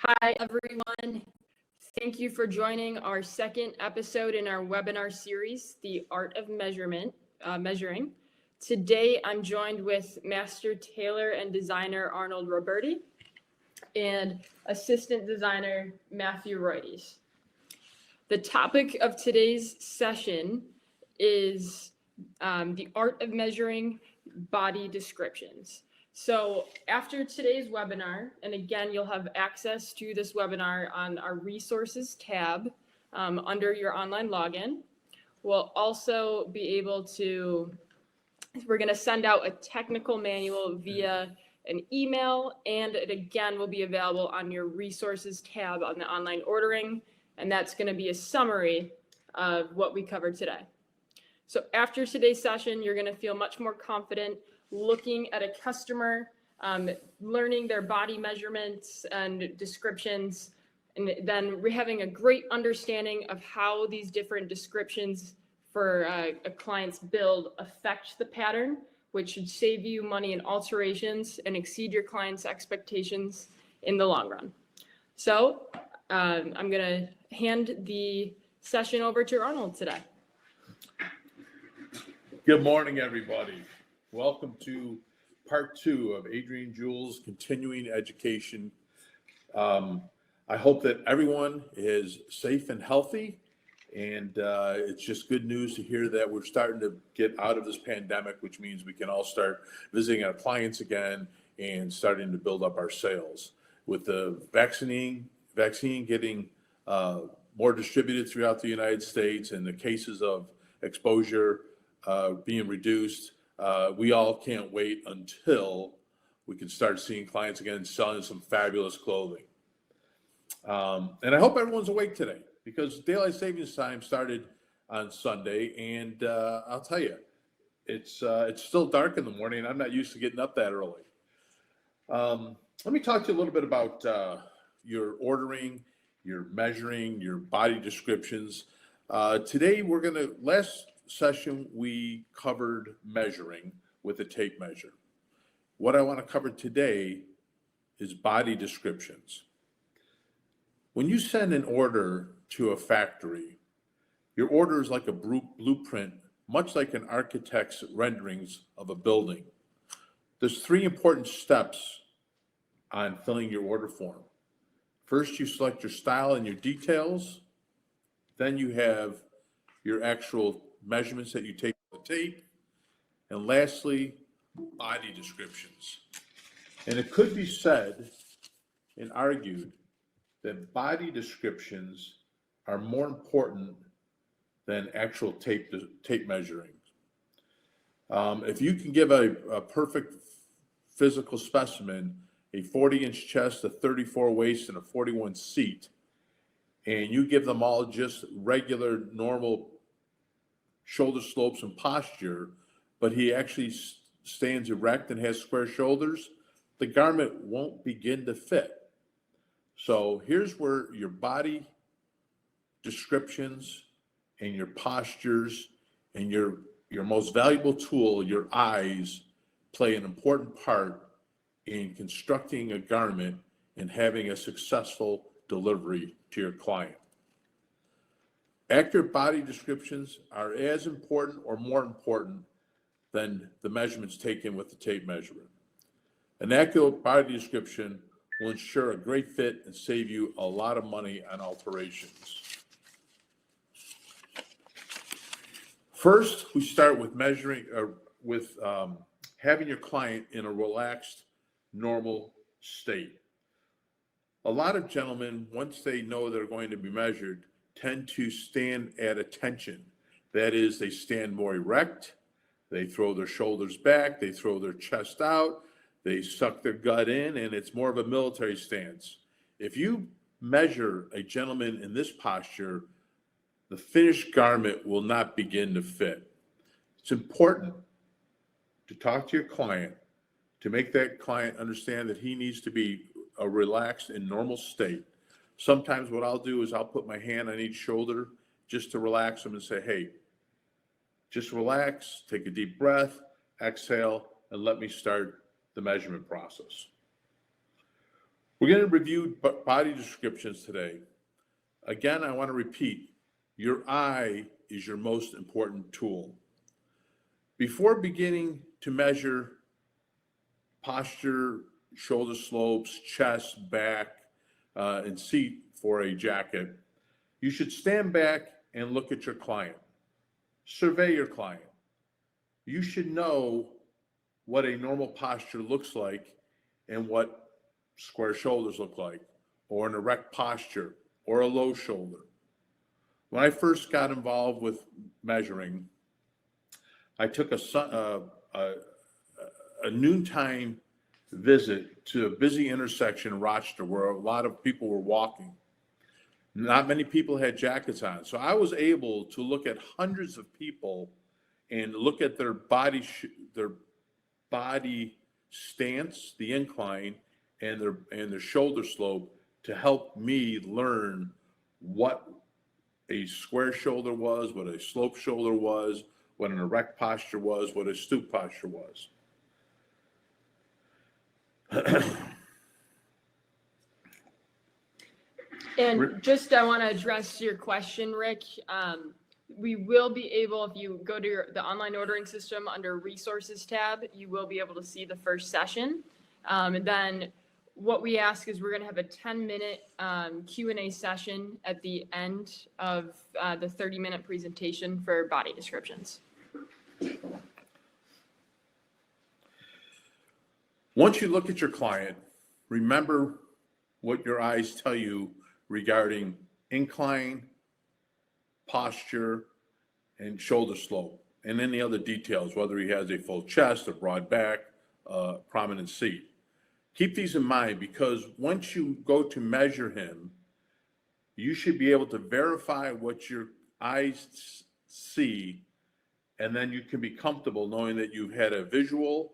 Hi, everyone. Thank you for joining our second episode in our webinar series, The Art of Measuring. Today, I'm joined with Master Tailor and Designer Arnold Roberti and Assistant Designer Matthew Reutes. The topic of today's session is the art of measuring body descriptions. So after today's webinar, and again, you'll have access to this webinar on our resources tab under your online login. We'll also be able to, we're going to send out a technical manual via an email, and it again will be available on your resources tab on the online ordering, and that's going to be a summary of what we covered today. So after today's session, you're going to feel much more confident looking at a customer, learning their body measurements and descriptions, and then having a great understanding of how these different descriptions for a client's build affect the pattern, which should save you money in alterations and exceed your client's expectations in the long run. So I'm going to hand the session over to Arnold today. Good morning, everybody. Welcome to part 2 of Adrian Jules' continuing education. I hope that everyone is safe and healthy, and it's just good news to hear that we're starting to get out of this pandemic, which means we can all start visiting our clients again and starting to build up our sales. With the vaccine getting more distributed throughout the United States and the cases of exposure being reduced, we all can't wait until we can start seeing clients again selling some fabulous clothing. And I hope everyone's awake today because daylight savings time started on Sunday, and I'll tell you, it's still dark in the morning. I'm not used to getting up that early. Let me talk to you a little bit about your ordering, your measuring, your body descriptions. Today last session we covered measuring with a tape measure. What I want to cover today is body descriptions. When you send an order to a factory, your order is like a blueprint, much like an architect's renderings of a building. There's 3 important steps on filling your order form. First, you select your style and your details. Then you have your actual measurements that you take on the tape. And lastly, body descriptions. And it could be said and argued that body descriptions are more important than actual tape measuring. If you can give a perfect physical specimen, a 40-inch chest, a 34 waist, and a 41 seat, and you give them all just regular, normal shoulder slopes and posture, but he actually stands erect and has square shoulders, the garment won't begin to fit. So here's where your body descriptions and your postures and your most valuable tool, your eyes, play an important part in constructing a garment and having a successful delivery to your client. Accurate body descriptions are as important or more important than the measurements taken with the tape measurement. An accurate body description will ensure a great fit and save you a lot of money on alterations. First, we start with having your client in a relaxed, normal state. A lot of gentlemen, once they know they're going to be measured, tend to stand at attention. That is, they stand more erect, they throw their shoulders back, they throw their chest out, they suck their gut in, and it's more of a military stance. If you measure a gentleman in this posture, the finished garment will not begin to fit. It's important to talk to your client, to make that client understand that he needs to be a relaxed and normal state. Sometimes what I'll do is I'll put my hand on each shoulder just to relax them and say, hey, just relax, take a deep breath, exhale, and let me start the measurement process. We're going to review body descriptions today. Again, I want to repeat, your eye is your most important tool. Before beginning to measure posture, shoulder slopes, chest, back, and seat for a jacket, you should stand back and look at your client. Survey your client. You should know what a normal posture looks like and what square shoulders look like, or an erect posture, or a low shoulder. When I first got involved with measuring, I took a noontime visit to a busy intersection in Rochester where a lot of people were walking. Not many people had jackets on. So I was able to look at hundreds of people and look at their body stance, the incline, and their shoulder slope to help me learn what a square shoulder was, what a slope shoulder was, what an erect posture was, what a stoop posture was. And just, I want to address your question, Rick. We will be able, if you go to the online ordering system under resources tab, you will be able to see the first session. And then what we ask is we're going to have a 10-minute Q&A session at the end of the 30-minute presentation for body descriptions. Once you look at your client, remember what your eyes tell you regarding incline, posture, and shoulder slope, and any other details, whether he has a full chest, a broad back, prominent seat. Keep these in mind because once you go to measure him, you should be able to verify what your eyes see, and then you can be comfortable knowing that you've had a visual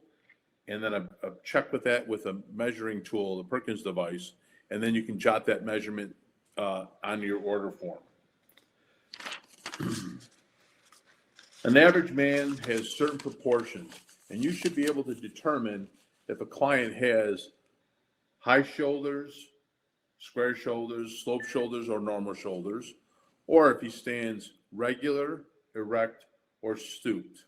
and then a check with that with a measuring tool, the Perkins device, and then you can jot that measurement on your order form. An average man has certain proportions, and you should be able to determine if a client has high shoulders, square shoulders, slope shoulders, or normal shoulders, or if he stands regular, erect, or stooped.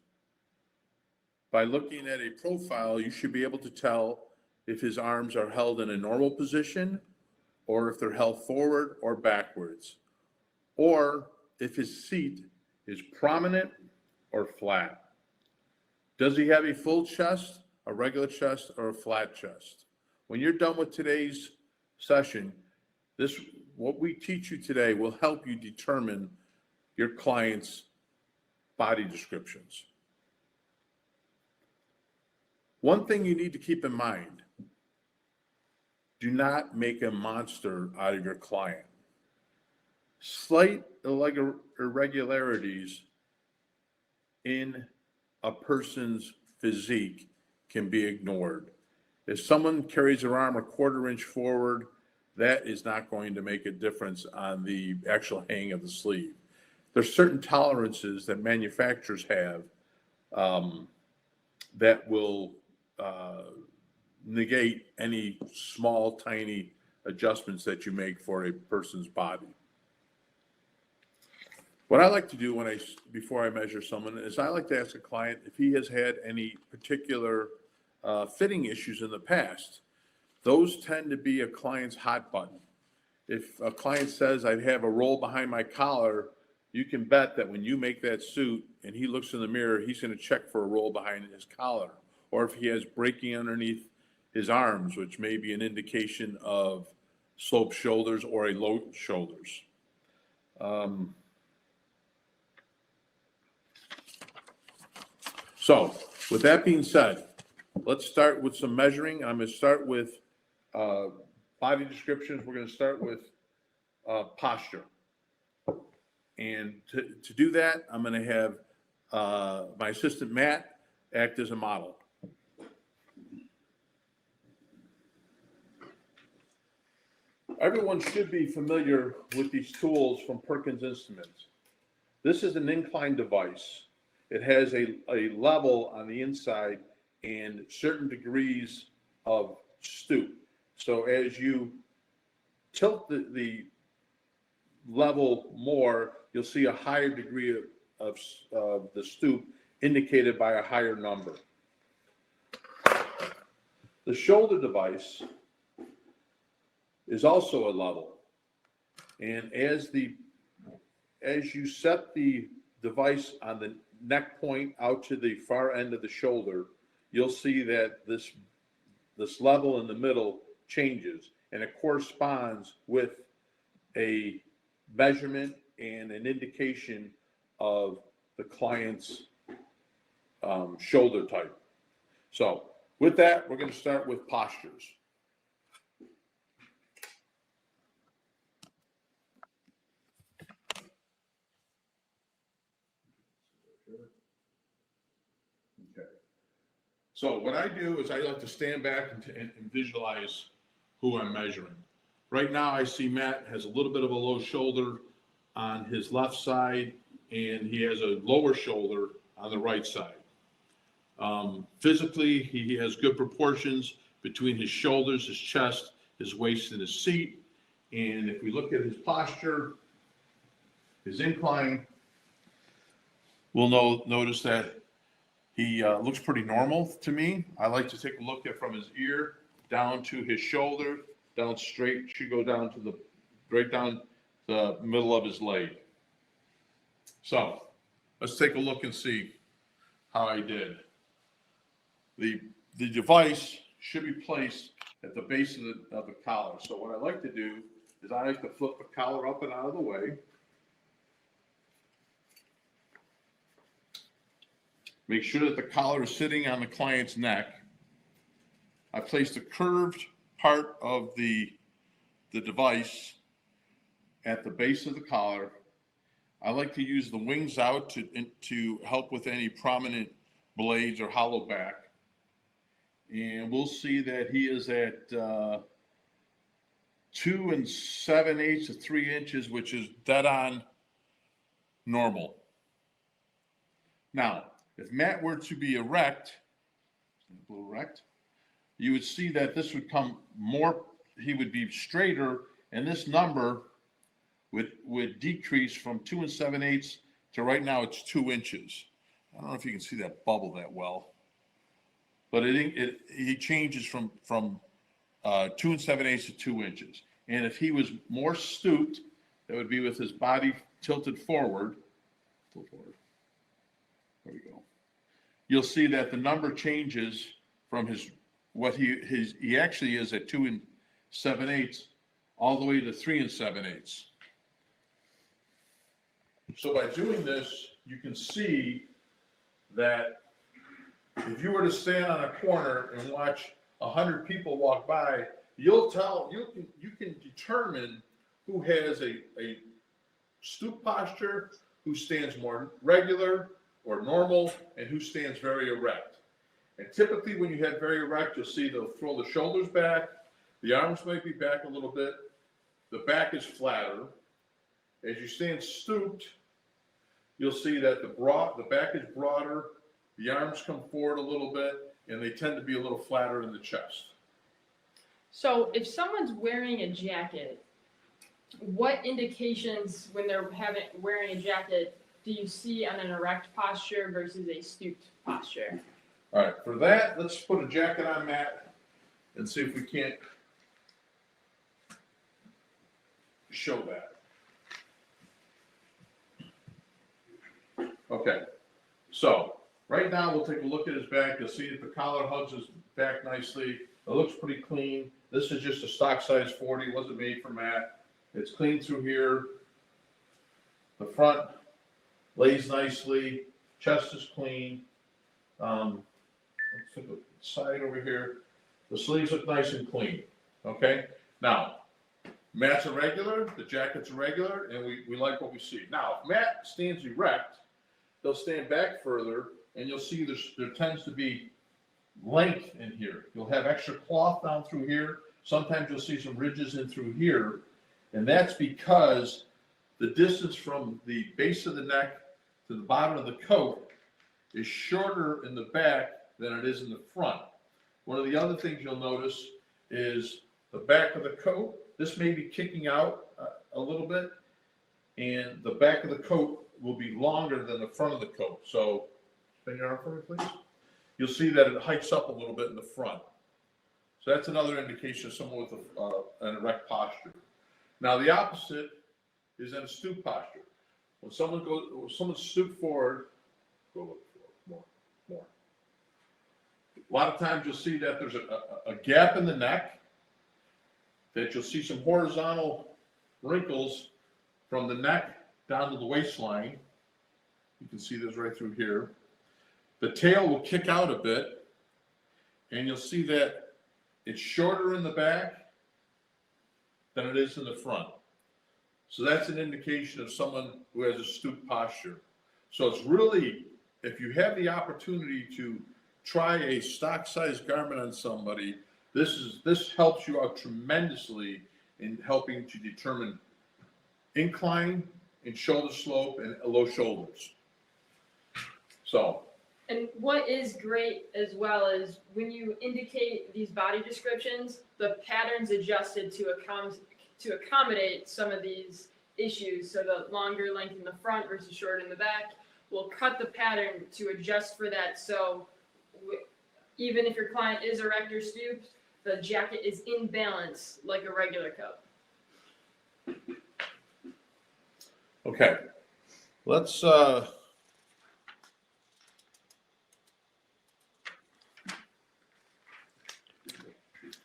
By looking at a profile, you should be able to tell if his arms are held in a normal position, or if they're held forward or backwards, or if his seat is prominent or flat. Does he have a full chest, a regular chest, or a flat chest? When you're done with today's session, what we teach you today will help you determine your client's body descriptions. One thing you need to keep in mind, do not make a monster out of your client. Slight irregularities in a person's physique can be ignored. If someone carries their arm a quarter-inch forward, that is not going to make a difference on the actual hang of the sleeve. There's certain tolerances that manufacturers have that will negate any small, tiny adjustments that you make for a person's body. What I like to do before I measure someone is I like to ask a client if he has had any particular fitting issues in the past. Those tend to be a client's hot button. If a client says, I have a roll behind my collar, you can bet that when you make that suit and he looks in the mirror, he's going to check for a roll behind his collar. Or if he has breaking underneath his arms, which may be an indication of sloped shoulders or a low shoulders. So with that being said, let's start with some measuring. I'm going to start with body descriptions. We're going to start with posture. And to do that, I'm going to have my assistant, Matt, act as a model. Everyone should be familiar with these tools from Perkins Instruments. This is an incline device. It has a level on the inside and certain degrees of stoop. So as you tilt the level more, you'll see a higher degree of the stoop indicated by a higher number. The shoulder device is also a level. And as you set the device on the neck point out to the far end of the shoulder, you'll see that this level in the middle changes, and it corresponds with a measurement and an indication of the client's shoulder type. So with that, we're going to start with postures. Okay. So what I do is I like to stand back and visualize who I'm measuring. Right now I see Matt has a little bit of a low shoulder on his left side, and he has a lower shoulder on the right side. Physically, he has good proportions between his shoulders, his chest, his waist, and his seat. And if we look at his posture, his incline, we'll notice that he looks pretty normal to me. I like to take a look at from his ear down to his shoulder, down straight, should go down to right down the middle of his leg. So let's take a look and see how I did. The device should be placed at the base of the collar. So what I like to do is I like to flip the collar up and out of the way. Make sure that the collar is sitting on the client's neck. I place the curved part of the device at the base of the collar. I like to use the wings out to help with any prominent blades or hollow back. And we'll see that he is at 2 7/8 to 3 inches, which is dead on normal. Now, if Matt were to be erect, you would see that this would come more, he would be straighter, and this number would decrease from 2 7/8 to right now it's 2 inches. I don't know if you can see that bubble that well, but he changes from 2 7/8 to 2 inches. And if he was more stooped, that would be with his body tilted forward. There we go. You'll see that the number changes from he actually is at 2 7/8 all the way to 3 7/8. So by doing this, you can see that if you were to stand on a corner and watch 100 people walk by, you can determine who has a stoop posture, who stands more regular or normal, and who stands very erect. And typically when you have very erect, you'll see they'll throw the shoulders back, the arms might be back a little bit, the back is flatter. As you stand stooped, you'll see that the back is broader, the arms come forward a little bit, and they tend to be a little flatter in the chest. So if someone's wearing a jacket, what indications when they're wearing a jacket do you see on an erect posture versus a stooped posture? All right, for that, let's put a jacket on Matt and see if we can't show that. Okay, so right now we'll take a look at his back. You'll see that the collar hugs his back nicely. It looks pretty clean. This is just a stock size 40, wasn't made for Matt. It's clean through here. The front lays nicely. Chest is clean. Let's look at the side over here. The sleeves look nice and clean. Okay, now Matt's a regular, the jacket's a regular, and we like what we see. Now, if Matt stands erect, they'll stand back further, and you'll see there tends to be length in here. You'll have extra cloth down through here. Sometimes you'll see some ridges in through here, and that's because the distance from the base of the neck to the bottom of the coat is shorter in the back than it is in the front. One of the other things you'll notice is the back of the coat. This may be kicking out a little bit, and the back of the coat will be longer than the front of the coat. So, spin your arm for me, please. You'll see that it hikes up a little bit in the front. So that's another indication of someone with an erect posture. Now the opposite is in a stoop posture. When someone stoop forward, go look forward, more. A lot of times you'll see that there's a gap in the neck, that you'll see some horizontal wrinkles from the neck down to the waistline. You can see this right through here. The tail will kick out a bit, and you'll see that it's shorter in the back than it is in the front. So that's an indication of someone who has a stoop posture. So it's really, if you have the opportunity to try a stock size garment on somebody, this helps you out tremendously in helping to determine incline and shoulder slope and low shoulders. So. And what is great as well is when you indicate these body descriptions, the pattern's adjusted to accommodate some of these issues. So the longer length in the front versus short in the back, we'll cut the pattern to adjust for that. So even if your client is erect or stooped, the jacket is in balance like a regular coat. Okay, let's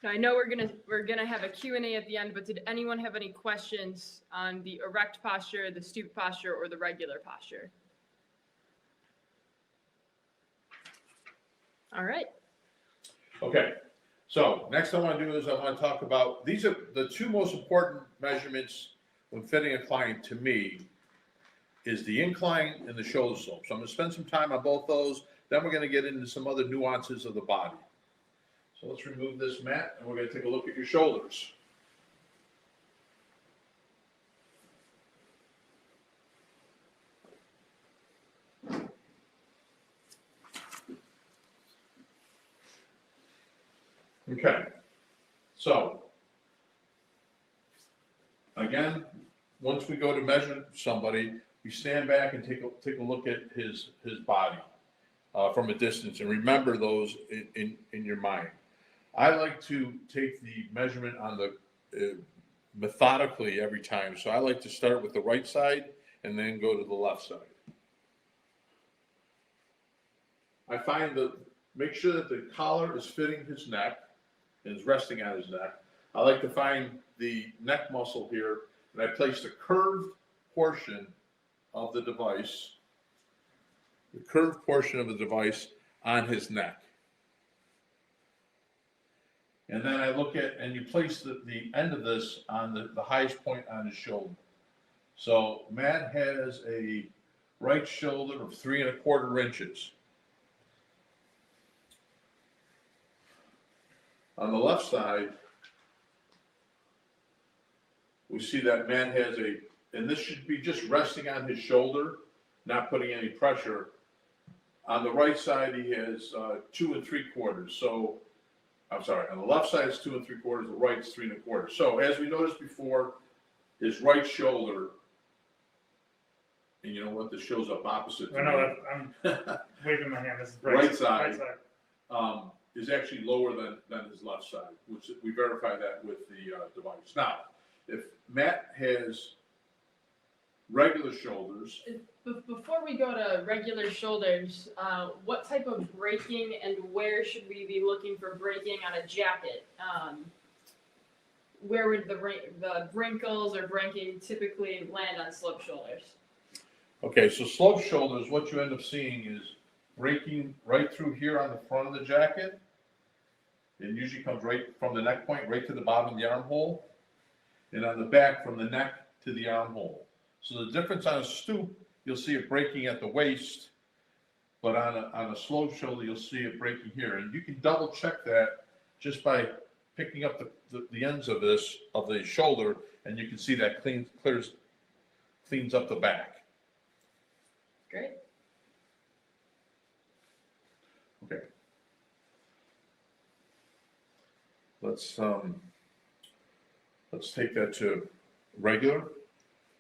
Now, I know we're gonna have a Q&A at the end, but did anyone have any questions on the erect posture, the stoop posture, or the regular posture? All right. Okay, so next I want to do is I want to talk about, these are the two most important measurements when fitting a client to me, is the incline and the shoulder slope. So I'm going to spend some time on both those, then we're going to get into some other nuances of the body. So let's remove this mat and we're going to take a look at your shoulders. Okay, so again, once we go to measure somebody, we stand back and take a look at his body from a distance, and remember those in your mind. I like to take the measurement on the methodically every time. So I like to start with the right side and then go to the left side. I find that make sure that the collar is fitting his neck and is resting on his neck. I like to find the neck muscle here, and I place the curved portion of the device, on his neck. And then I look at, and you place the end of this on the highest point on his shoulder. So Matt has a right shoulder of 3 1/4 inches. On the left side, we see that Matt has and this should be just resting on his shoulder, not putting any pressure. On the right side, he has 2 3/4. So, I'm sorry, on the left side is 2 3/4, the right is 3 1/4. So, as we noticed before, his right shoulder, and you know what, this shows up opposite. I know, I'm waving my hand, this is Right side. Is actually lower than his left side, which we verify that with the device. Now, if Matt has regular shoulders, Before we go to regular shoulders, what type of breaking and where should we be looking for breaking on a jacket? Where would the wrinkles or breaking typically land on sloped shoulders? okay, so sloped shoulders, what you end up seeing is breaking right through here on the front of the jacket. It usually comes right from the neck point, right to the bottom of the armhole, and on the back from the neck to the armhole. So the difference on a stoop, you'll see it breaking at the waist, but on a sloped shoulder, you'll see it breaking here. And you can double check that just by picking up the ends of the shoulder, and you can see that cleans up the back. Great. Okay. Let's let's take that to regular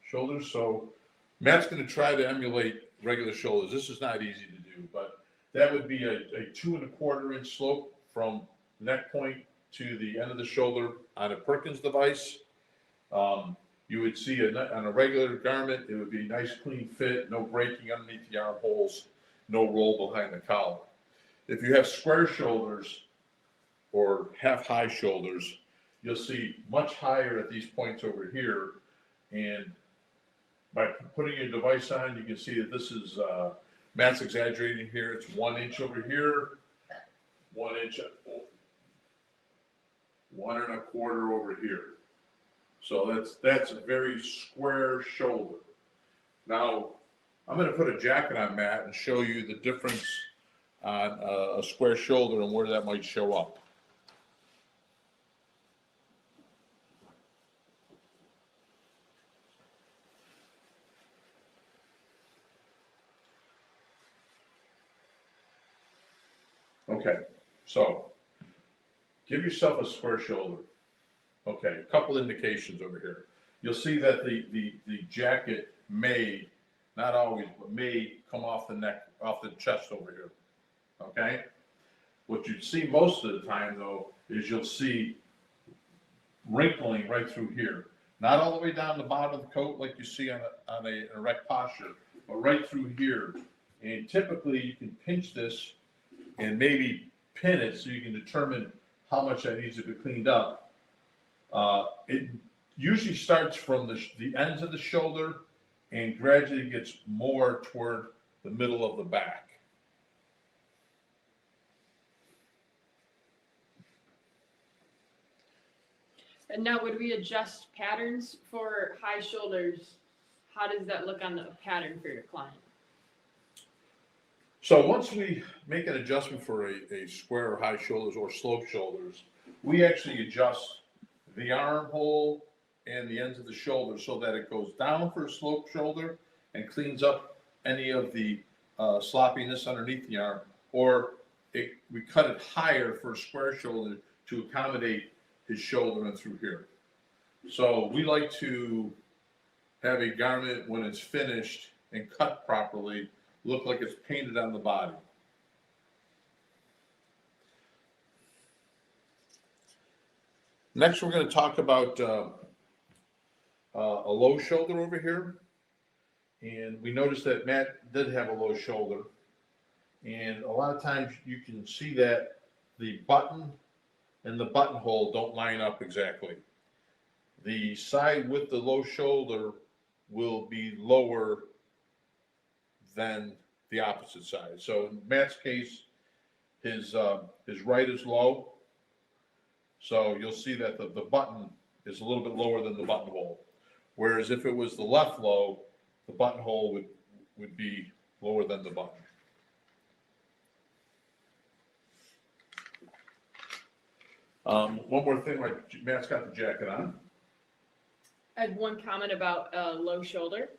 shoulders. So Matt's gonna try to emulate regular shoulders. This is not easy to do, but that would be a 2¼ inch slope from neck point to the end of the shoulder on a Perkins device. You would see on a regular garment, it would be a nice clean fit, no breaking underneath the armholes, no roll behind the collar. If you have square shoulders or half high shoulders, you'll see much higher at these points over here. And by putting your device on, you can see that this is, Matt's exaggerating here. It's 1 inch over here, 1 inch, 1¼ over here. So that's a very square shoulder. Now, I'm going to put a jacket on Matt and show you the difference on a square shoulder and where that might show up. Okay, so give yourself a square shoulder. Okay, a couple indications over here. You'll see that the jacket may, not always, but may come off the neck, off the chest over here. Okay? What you see most of the time, though, is you'll see wrinkling right through here. Not all the way down the bottom of the coat like you see on a erect posture, but right through here. And typically, you can pinch this and maybe pin it so you can determine how much that needs to be cleaned up. It usually starts from the ends of the shoulder and gradually gets more toward the middle of the back. And now would we adjust patterns for high shoulders? How does that look on the pattern for your client? So once we make an adjustment for a square or high shoulders or slope shoulders, we actually adjust the armhole and the ends of the shoulder so that it goes down for a slope shoulder and cleans up any of the sloppiness underneath the arm, or we cut it higher for a square shoulder to accommodate his shoulder and through here. So we like to have a garment, when it's finished and cut properly, look like it's painted on the body. Next, we're going to talk about a low shoulder over here. And we noticed that Matt did have a low shoulder. And a lot of times you can see that the button and the buttonhole don't line up exactly. The side with the low shoulder will be lower than the opposite side. So in Matt's case, his right is low. So you'll see that the button is a little bit lower than the buttonhole. Whereas if it was the left low, the buttonhole would be lower than the button. One more thing, like Matt's got the jacket on. I had one comment about low shoulder.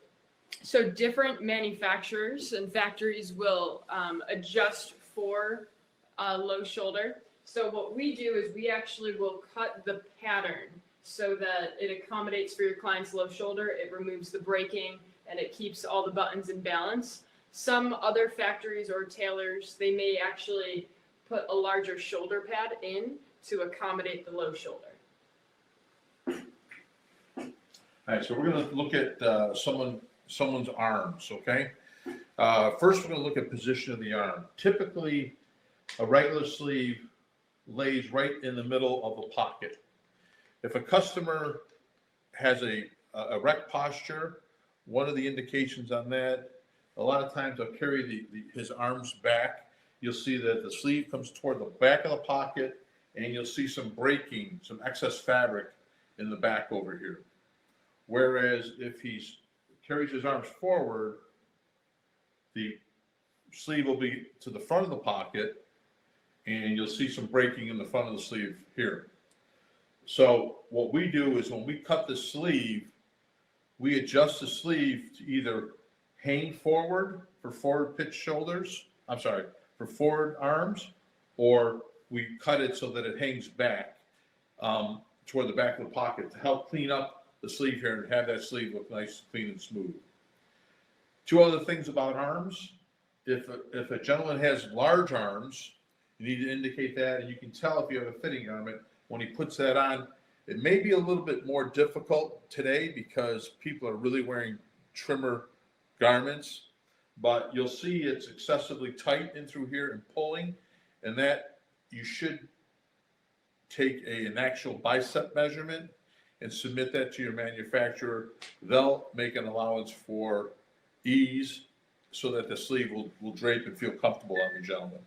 So different manufacturers and factories will adjust for low shoulder. So what we do is we actually will cut the pattern so that it accommodates for your client's low shoulder. It removes the breaking and it keeps all the buttons in balance. Some other factories or tailors, they may actually put a larger shoulder pad in to accommodate the low shoulder. All right, so we're going to look at someone's arms, okay? First, we're going to look at position of the arm. Typically, a regular sleeve lays right in the middle of the pocket. If a customer has a erect posture, one of the indications on that, a lot of times I'll carry his arms back. You'll see that the sleeve comes toward the back of the pocket, and you'll see some breaking, some excess fabric in the back over here. Whereas if he carries his arms forward, the sleeve will be to the front of the pocket, and you'll see some breaking in the front of the sleeve here. So what we do is when we cut the sleeve, we adjust the sleeve to either hang forward for forward pitch shoulders, for forward arms, or we cut it so that it hangs back. toward the back of the pocket to help clean up the sleeve here and have that sleeve look nice, clean, and smooth. Two other things about arms. If a gentleman has large arms, you need to indicate that, and you can tell if you have a fitting garment when he puts that on. It may be a little bit more difficult today because people are really wearing trimmer garments, but you'll see it's excessively tight in through here and pulling, and that you should take an actual bicep measurement and submit that to your manufacturer. They'll make an allowance for ease so that the sleeve will drape and feel comfortable on the gentleman.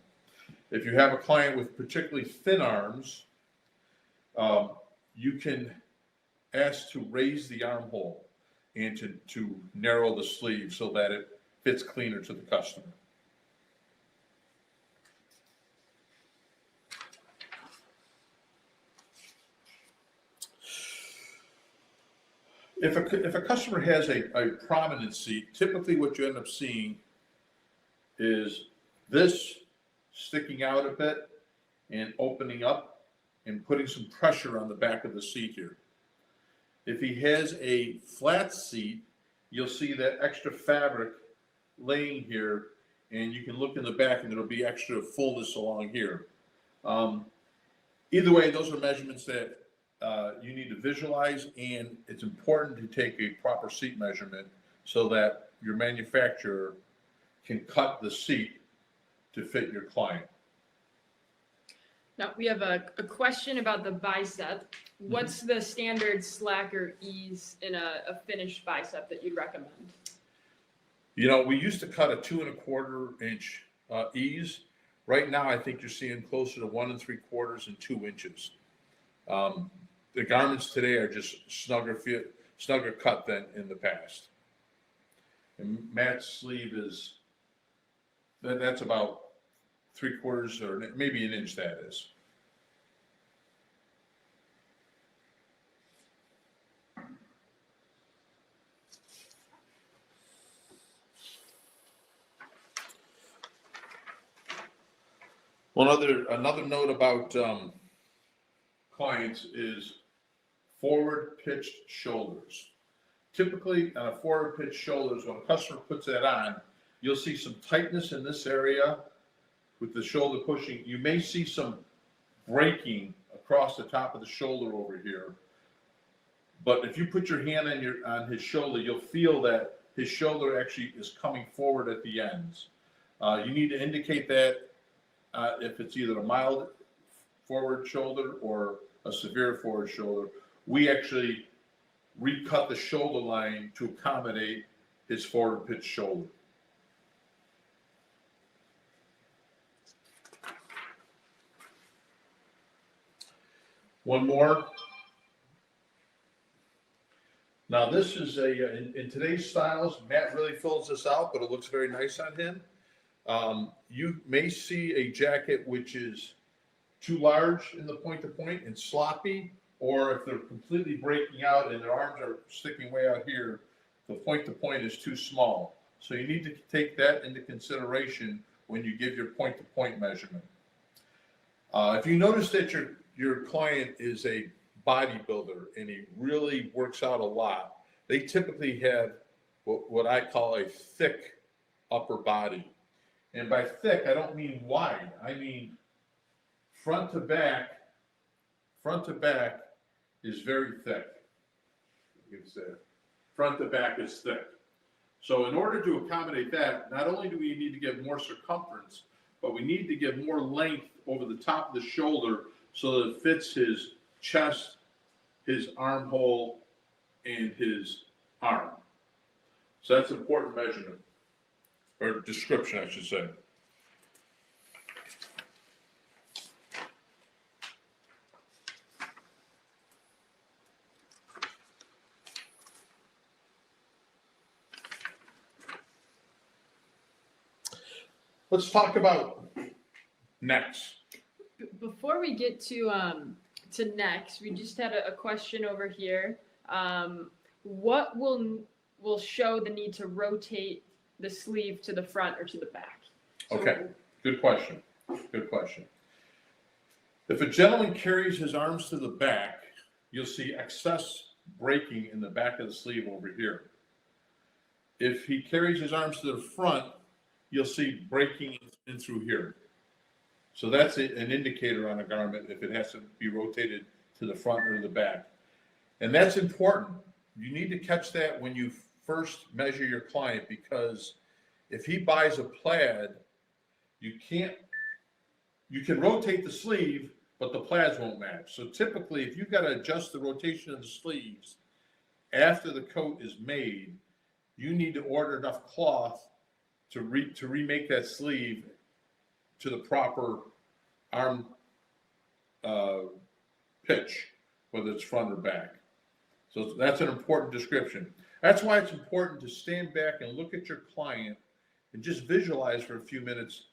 If you have a client with particularly thin arms, you can ask to raise the armhole and to narrow the sleeve so that it fits cleaner to the customer. If a customer has a prominent seat, typically what you end up seeing is this sticking out a bit and opening up and putting some pressure on the back of the seat here. If he has a flat seat, you'll see that extra fabric laying here, and you can look in the back and there'll be extra fullness along here. Either way, those are measurements that you need to visualize, and it's important to take a proper seat measurement so that your manufacturer can cut the seat to fit your client. Now, we have a question about the bicep. What's the standard slack or ease in a finished bicep that you'd recommend? You know, we used to cut a 2 1/4 inch ease. Right now, I think you're seeing closer to 1 3/4 and 2 inches. The garments today are just snugger cut than in the past. And Matt's sleeve is, that's about 3/4 or maybe an inch, that is. Another note about clients is forward pitched shoulders. Typically on a forward pitched shoulders, when a customer puts that on, you'll see some tightness in this area with the shoulder pushing. You may see some breaking across the top of the shoulder over here. But if you put your hand on his shoulder, you'll feel that his shoulder actually is coming forward at the ends. You need to indicate that if it's either a mild forward shoulder or a severe forward shoulder. We actually recut the shoulder line to accommodate his forward pitched shoulder. One more. Now this is in today's styles, Matt really fills this out, but it looks very nice on him. You may see a jacket which is too large in the point to point and sloppy, or if they're completely breaking out and their arms are sticking way out here, the point to point is too small. So you need to take that into consideration when you give your point to point measurement. If you notice that your client is a bodybuilder and he really works out a lot, they typically have what I call a thick upper body. And by thick, I don't mean wide. I mean front to back is very thick. You can say front to back is thick. So in order to accommodate that, not only do we need to get more circumference, but we need to get more length over the top of the shoulder so that it fits his chest, his armhole, and his arm. So that's an important measurement, or description, I should say. Let's talk about necks. Before we get to necks, we just had a question over here. What will show the need to rotate the sleeve to the front or to the back? Okay, good question. Good question. If a gentleman carries his arms to the back, you'll see excess breaking in the back of the sleeve over here. If he carries his arms to the front, you'll see breaking in through here. So that's an indicator on a garment if it has to be rotated to the front or the back. And that's important. You need to catch that when you first measure your client, because if he buys a plaid, you can rotate the sleeve, but the plaids won't match. So typically, if you've got to adjust the rotation of the sleeves after the coat is made, you need to order enough cloth to remake that sleeve to the proper arm pitch, whether it's front or back. So that's an important description. That's why it's important to stand back and look at your client and just visualize for a few minutes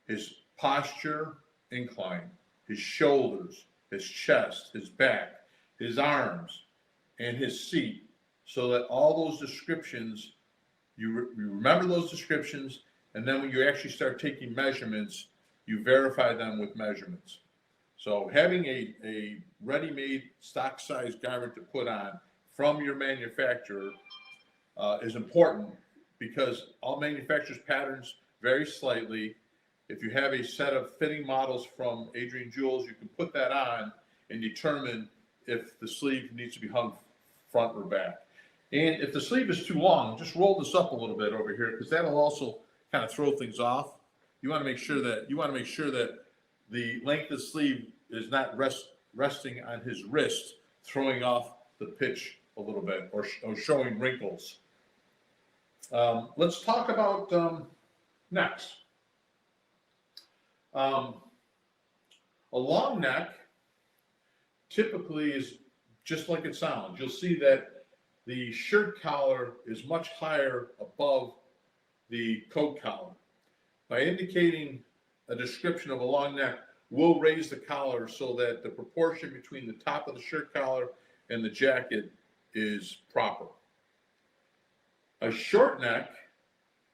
his posture incline, his shoulders, his chest, his back, his arms, and his seat, so that all those descriptions, you remember those descriptions, and then when you actually start taking measurements, you verify them with measurements. So having a ready-made stock size garment to put on from your manufacturer is important, because all manufacturers' patterns vary slightly. If you have a set of fitting models from Adrian Jewels, you can put that on and determine if the sleeve needs to be hung front or back. And if the sleeve is too long, just roll this up a little bit over here, because that'll also kind of throw things off. You want to make sure that the length of the sleeve is not resting on his wrist, throwing off the pitch a little bit or showing wrinkles. Let's talk about necks. A long neck typically is just like it sounds. You'll see that the shirt collar is much higher above the coat collar. By indicating a description of a long neck, we'll raise the collar so that the proportion between the top of the shirt collar and the jacket is proper. A short neck,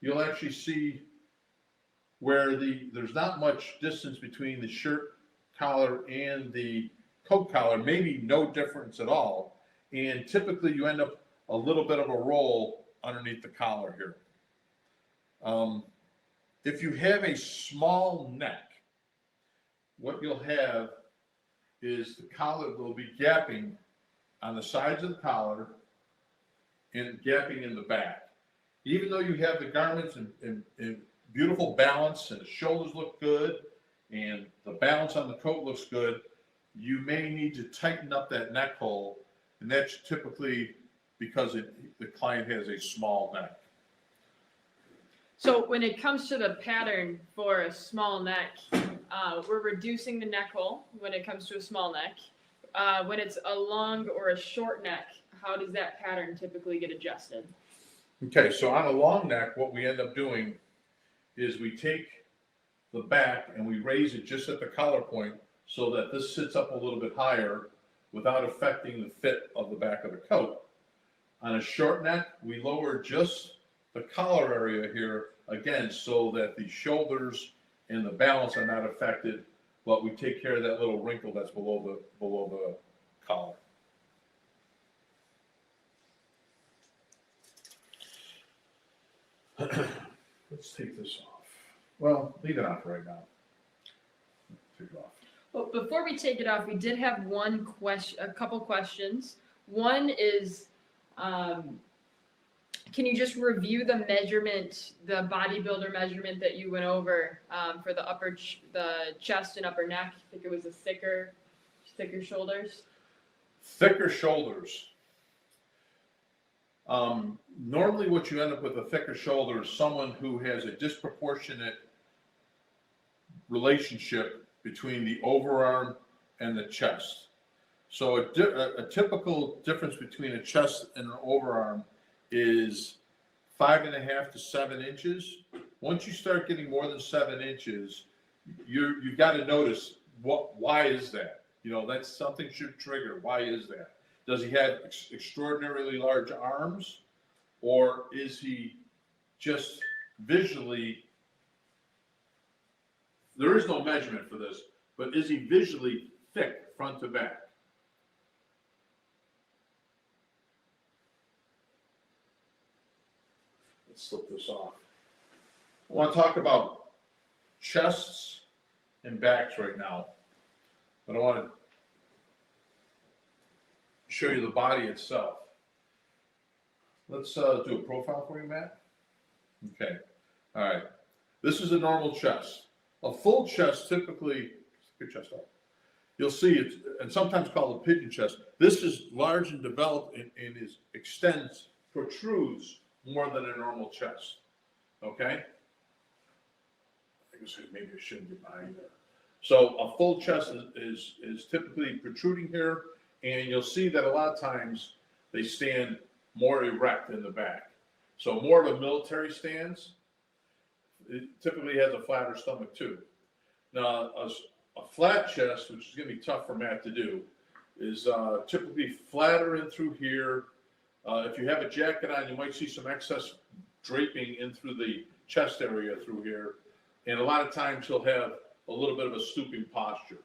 you'll actually see where there's not much distance between the shirt collar and the coat collar, maybe no difference at all. And typically you end up a little bit of a roll underneath the collar here. If you have a small neck, what you'll have is the collar will be gapping on the sides of the collar and gapping in the back. Even though you have the garments in beautiful balance and the shoulders look good and the balance on the coat looks good, you may need to tighten up that neck hole, and that's typically because the client has a small neck. So when it comes to the pattern for a small neck, we're reducing the neck hole when it comes to a small neck. When it's a long or a short neck, how does that pattern typically get adjusted? Okay, so on a long neck, what we end up doing is we take the back and we raise it just at the collar point so that this sits up a little bit higher without affecting the fit of the back of the coat. On a short neck, we lower just the collar area here, again, so that the shoulders and the balance are not affected, but we take care of that little wrinkle that's below the collar. Let's take this off. Well, leave it off right now. Take it off. Well, before we take it off, we did have a couple questions. One is, can you just review the measurement, the bodybuilder measurement that you went over for the chest and upper neck? I think it was thicker shoulders. Thicker shoulders. Normally what you end up with a thicker shoulder is someone who has a disproportionate relationship between the overarm and the chest. So a typical difference between a chest and an overarm is 5.5 to 7 inches. Once you start getting more than 7 inches, you've got to notice why is that? You know, that's something should trigger. Why is that? Does he have extraordinarily large arms, or is he just visually, there is no measurement for this, but is he visually thick front to back? let's slip this off. I want to talk about chests and backs right now, but I want to show you the body itself. Let's do a profile for you, Matt. Okay, all right. This is a normal chest. A full chest typically, get your chest up. You'll see it, and sometimes called a pigeon chest. This is large and developed and protrudes more than a normal chest. Okay? I guess maybe I shouldn't get behind there. So a full chest is typically protruding here, and you'll see that a lot of times they stand more erect in the back. So more of a military stance. It typically has a flatter stomach too. Now, a flat chest, which is going to be tough for Matt to do, is typically flatter in through here. If you have a jacket on, you might see some excess draping in through the chest area through here. And a lot of times he'll have a little bit of a stooping posture.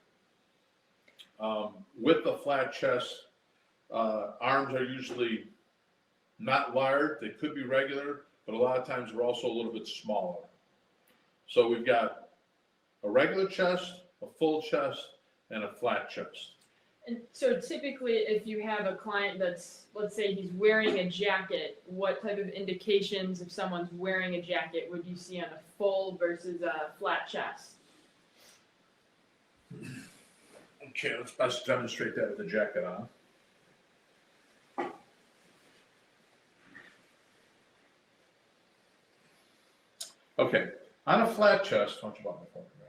With the flat chest, arms are usually not lard. They could be regular, but a lot of times they're also a little bit smaller. So we've got a regular chest, a full chest, and a flat chest. And so typically, if you have a client that's, let's say he's wearing a jacket, what type of indications if someone's wearing a jacket would you see on a full versus a flat chest? Okay, let's demonstrate that with the jacket on. Okay, on a flat chest, why don't you button my phone, man?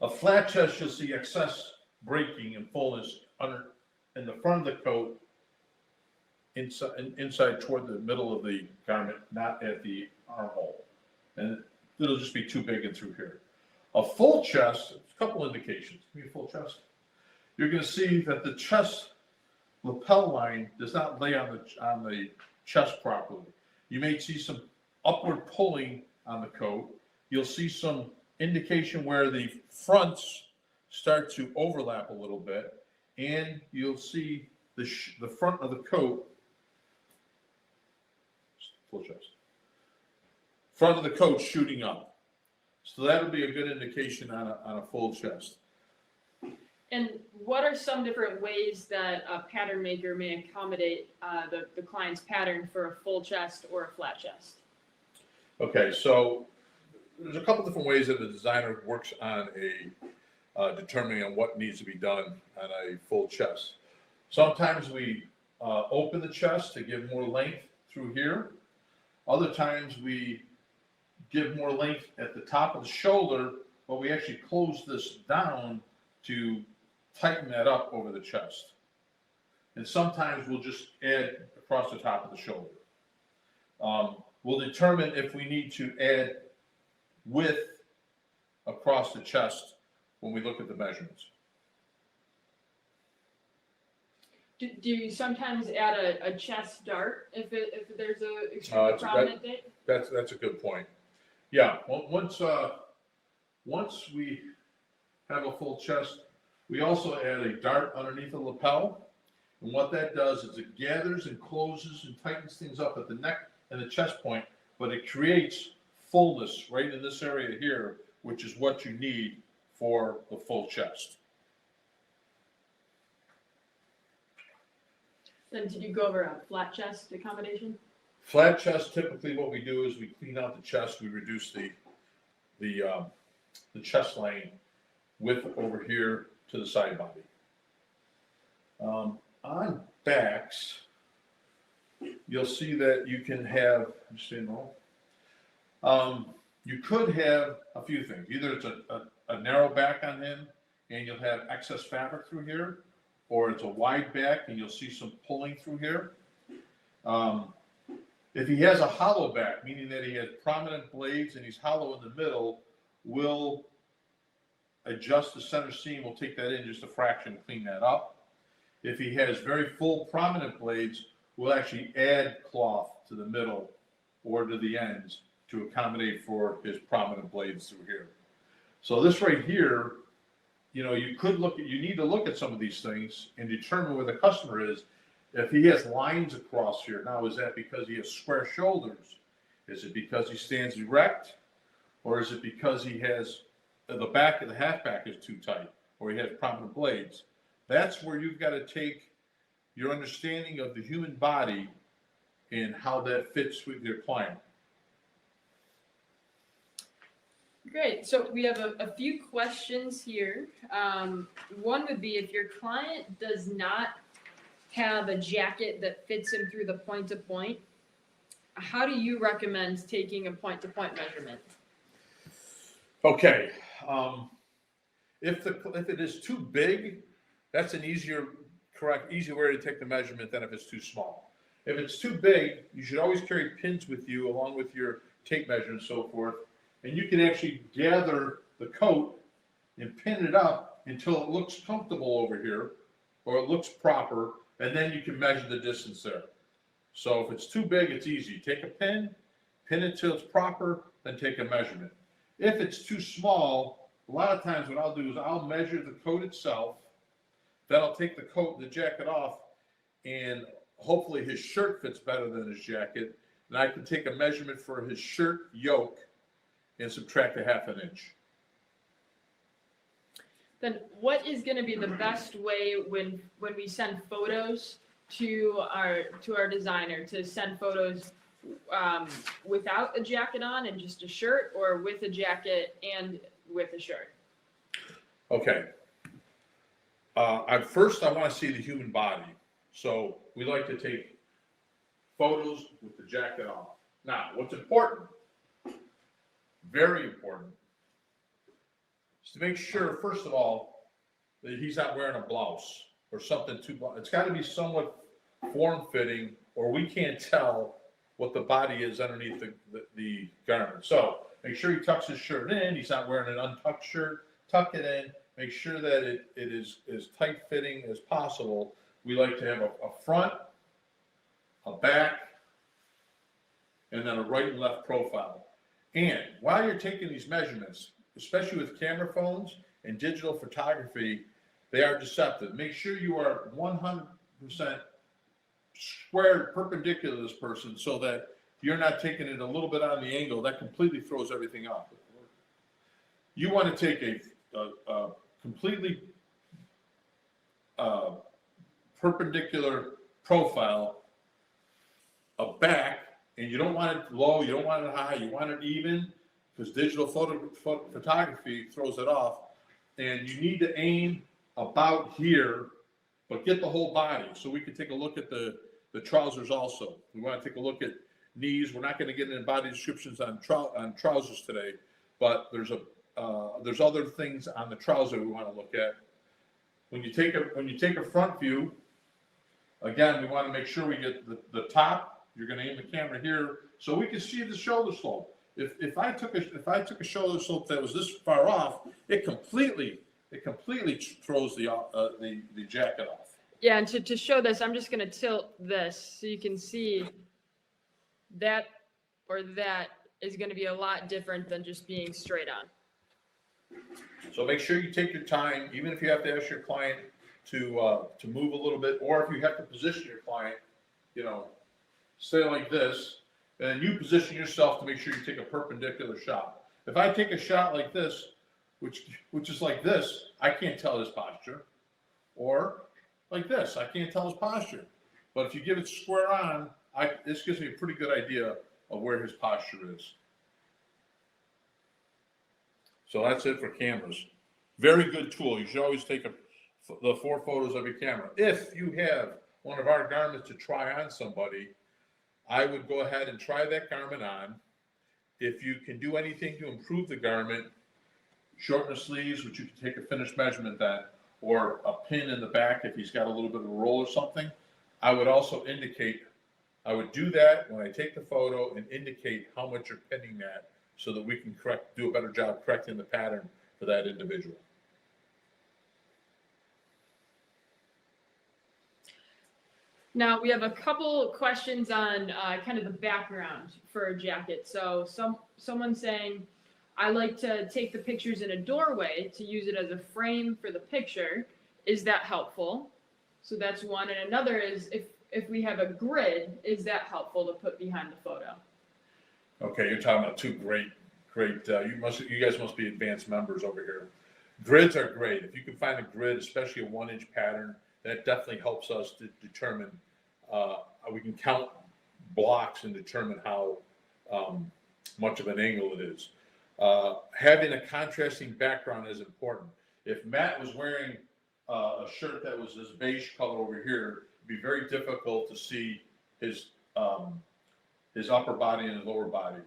A flat chest, you'll see excess breaking and fullness under in the front of the coat, inside toward the middle of the garment, not at the armhole, and it'll just be too big and through here. A full chest, a couple indications. Give me a full chest. You're going to see that the chest lapel line does not lay on the chest properly. You may see some upward pulling on the coat. You'll see some indication where the fronts start to overlap a little bit, and you'll see the front of the coat, full chest, front of the coat shooting up. So that'll be a good indication on a full chest. And what are some different ways that a pattern maker may accommodate the client's pattern for a full chest or a flat chest? Okay, so there's a couple different ways that the designer works on determining on what needs to be done on a full chest. Sometimes we open the chest to give more length through here. Other times we give more length at the top of the shoulder, but we actually close this down to tighten that up over the chest. And sometimes we'll just add across the top of the shoulder. We'll determine if we need to add width across the chest when we look at the measurements. Do you sometimes add a chest dart if there's a extremely prominent date? That's a good point. Yeah, once we have a full chest, we also add a dart underneath the lapel. And what that does is it gathers and closes and tightens things up at the neck and the chest point, but it creates fullness right in this area here, which is what you need for the full chest. Then did you go over a flat chest accommodation? Flat chest, typically what we do is we clean out the chest, we reduce the chest line width over here to the side body. On backs, you'll see that you can have, you could have a few things. Either it's a narrow back on him and you'll have excess fabric through here, or it's a wide back and you'll see some pulling through here. If he has a hollow back, meaning that he has prominent blades and he's hollow in the middle, we'll adjust the center seam. We'll take that in just a fraction to clean that up. If he has very full prominent blades, we'll actually add cloth to the middle or to the ends to accommodate for his prominent blades through here. So this right here, you need to look at some of these things and determine where the customer is. If he has lines across here, now is that because he has square shoulders? Is it because he stands erect? Or is it because he has, the back of the half back is too tight, or he has prominent blades? That's where you've got to take your understanding of the human body and how that fits with your client. Great. So we have a few questions here. One would be if your client does not have a jacket that fits him through the point to point, how do you recommend taking a point to point measurement? Okay, if it is too big, that's an easy way to take the measurement than if it's too small. If it's too big, you should always carry pins with you along with your tape measure and so forth, and you can actually gather the coat and pin it up until it looks comfortable over here, or it looks proper, and then you can measure the distance there. So if it's too big, it's easy. Take a pin it till it's proper, then take a measurement. If it's too small, a lot of times what I'll do is I'll measure the coat itself, then I'll take the coat and the jacket off, and hopefully his shirt fits better than his jacket, and I can take a measurement for his shirt yoke and subtract a half an inch. Then what is going to be the best way when we send photos to our designer to send photos without a jacket on and just a shirt, or with a jacket and with a shirt? Okay. First, I want to see the human body. So we like to take photos with the jacket on. Now, what's important, very important, is to make sure, first of all, that he's not wearing a blouse or something too, it's got to be somewhat form-fitting, or we can't tell what the body is underneath the garment. So make sure he tucks his shirt in. He's not wearing an untucked shirt. Tuck it in. Make sure that it is as tight-fitting as possible. We like to have a front, a back, and then a right and left profile. And while you're taking these measurements, especially with camera phones and digital photography, they are deceptive. Make sure you are 100% squared perpendicular to this person so that you're not taking it a little bit on the angle. That completely throws everything off. You want to take a completely perpendicular profile, a back, and you don't want it low, you don't want it high, you want it even, because digital photography throws it off. And you need to aim about here, but get the whole body. So we can take a look at the trousers also. We want to take a look at knees. We're not going to get into body descriptions on trousers today, but there's other things on the trouser we want to look at. When you take a front view, again, we want to make sure we get the top. You're going to aim the camera here so we can see the shoulder slope. If I took a shoulder slope that was this far off, it completely throws the jacket off. Yeah, and to show this, I'm just going to tilt this so you can see that or that is going to be a lot different than just being straight on. So make sure you take your time, even if you have to ask your client to move a little bit, or if you have to position your client, stay like this, and you position yourself to make sure you take a perpendicular shot. If I take a shot like this, which is like this, I can't tell his posture, or like this, I can't tell his posture. But if you give it square on, this gives me a pretty good idea of where his posture is. So that's it for cameras. Very good tool. You should always take the 4 photos of your camera. If you have one of our garments to try on somebody, I would go ahead and try that garment on. If you can do anything to improve the garment, shorten the sleeves, which you can take a finished measurement then, or a pin in the back if he's got a little bit of a roll or something, I would also I would do that when I take the photo and indicate how much you're pinning that so that we can do a better job correcting the pattern for that individual. Now we have a couple questions on kind of the background for a jacket. So someone saying, I like to take the pictures in a doorway to use it as a frame for the picture. Is that helpful? So that's one. And another is if we have a grid, is that helpful to put behind the photo? Okay, you're talking about two great, you guys must be advanced members over here. Grids are great. If you can find a grid, especially a 1-inch pattern, that definitely helps us to determine, we can count blocks and determine how much of an angle it is. Having a contrasting background is important. If Matt was wearing a shirt that was this beige color over here, it'd be very difficult to see his upper body and his lower body.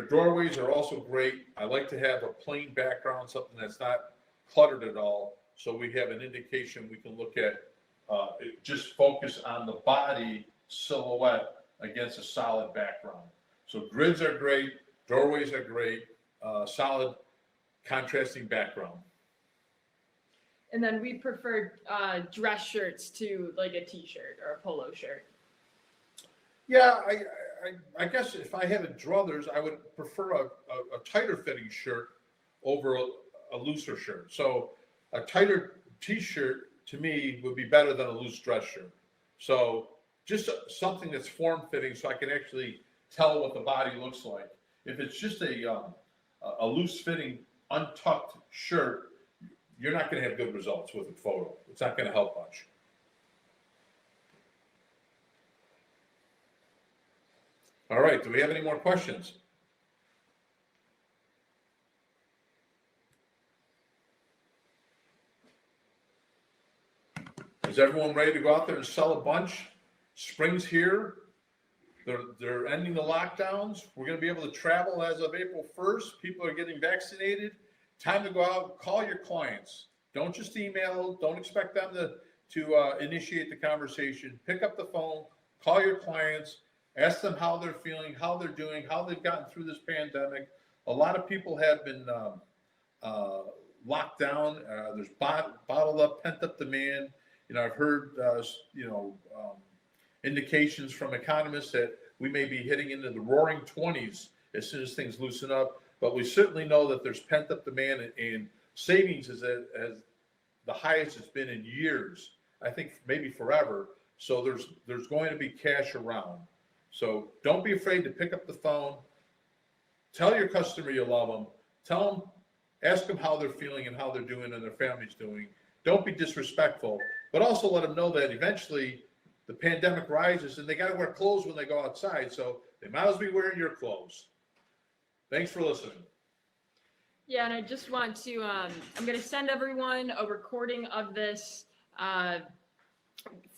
Doorways are also great. I like to have a plain background, something that's not cluttered at all, so we have an indication we can look at, just focus on the body silhouette against a solid background. So grids are great, doorways are great, solid contrasting background. And then we prefer dress shirts to like a t-shirt or a polo shirt. Yeah, I guess if I had a druthers, I would prefer a tighter fitting shirt over a looser shirt. So a tighter t-shirt to me would be better than a loose dress shirt. So just something that's form fitting so I can actually tell what the body looks like. If it's just a loose fitting, untucked shirt, you're not going to have good results with a photo. It's not going to help much. All right, do we have any more questions? Is everyone ready to go out there and sell a bunch? Spring's here. They're ending the lockdowns. We're going to be able to travel as of April 1st. People are getting vaccinated. Time to go out, call your clients. Don't just email. Don't expect them to initiate the conversation. Pick up the phone, call your clients. Ask them how they're feeling, how they're doing, how they've gotten through this pandemic. A lot of people have been locked down. There's bottled up, pent up demand. I've heard, indications from economists that we may be hitting into the roaring 20s as soon as things loosen up. But we certainly know that there's pent up demand, and savings is as the highest it's been in years. I think maybe forever. So there's going to be cash around. So don't be afraid to pick up the phone, tell your customer you love them, ask them how they're feeling and how they're doing and their family's doing. Don't be disrespectful, but also let them know that eventually the pandemic rises and they got to wear clothes when they go outside. So they might as well be wearing your clothes. Thanks for listening. Yeah, and I just want to, I'm going to send everyone a recording of this.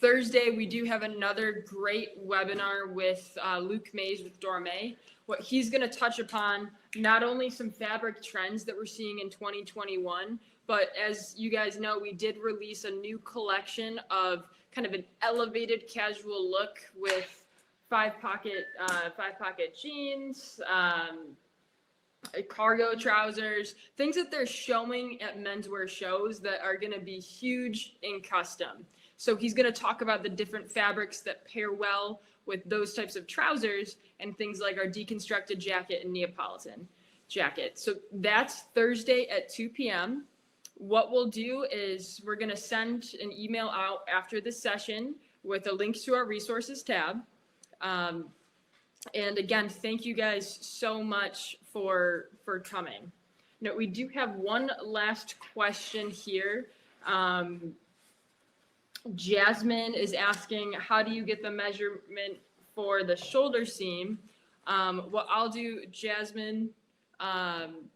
Thursday, we do have another great webinar with Luke Mays with Dorme. What he's going to touch upon, not only some fabric trends that we're seeing in 2021, but as you guys know, we did release a new collection of kind of an elevated casual look with five pocket jeans, cargo trousers, things that they're showing at menswear shows that are going to be huge in custom. So he's going to talk about the different fabrics that pair well with those types of trousers and things like our deconstructed jacket and Neapolitan jacket. So that's Thursday at 2 p.m. What we'll do is we're going to send an email out after this session with a link to our resources tab. And again, thank you guys so much for coming. Now, we do have one last question here. Jasmine is asking, how do you get the measurement for the shoulder seam? What I'll do, Jasmine, I'm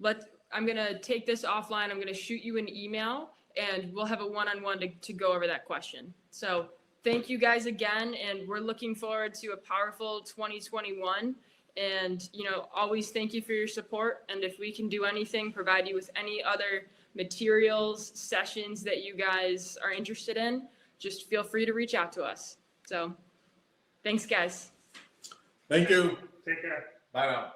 going to take this offline. I'm going to shoot you an email and we'll have a one-on-one to go over that question. So thank you guys again. And we're looking forward to a powerful 2021. And, always thank you for your support. And if we can do anything, provide you with any other materials, sessions that you guys are interested in, just feel free to reach out to us. So thanks, guys. Thank you. Take care. Bye now.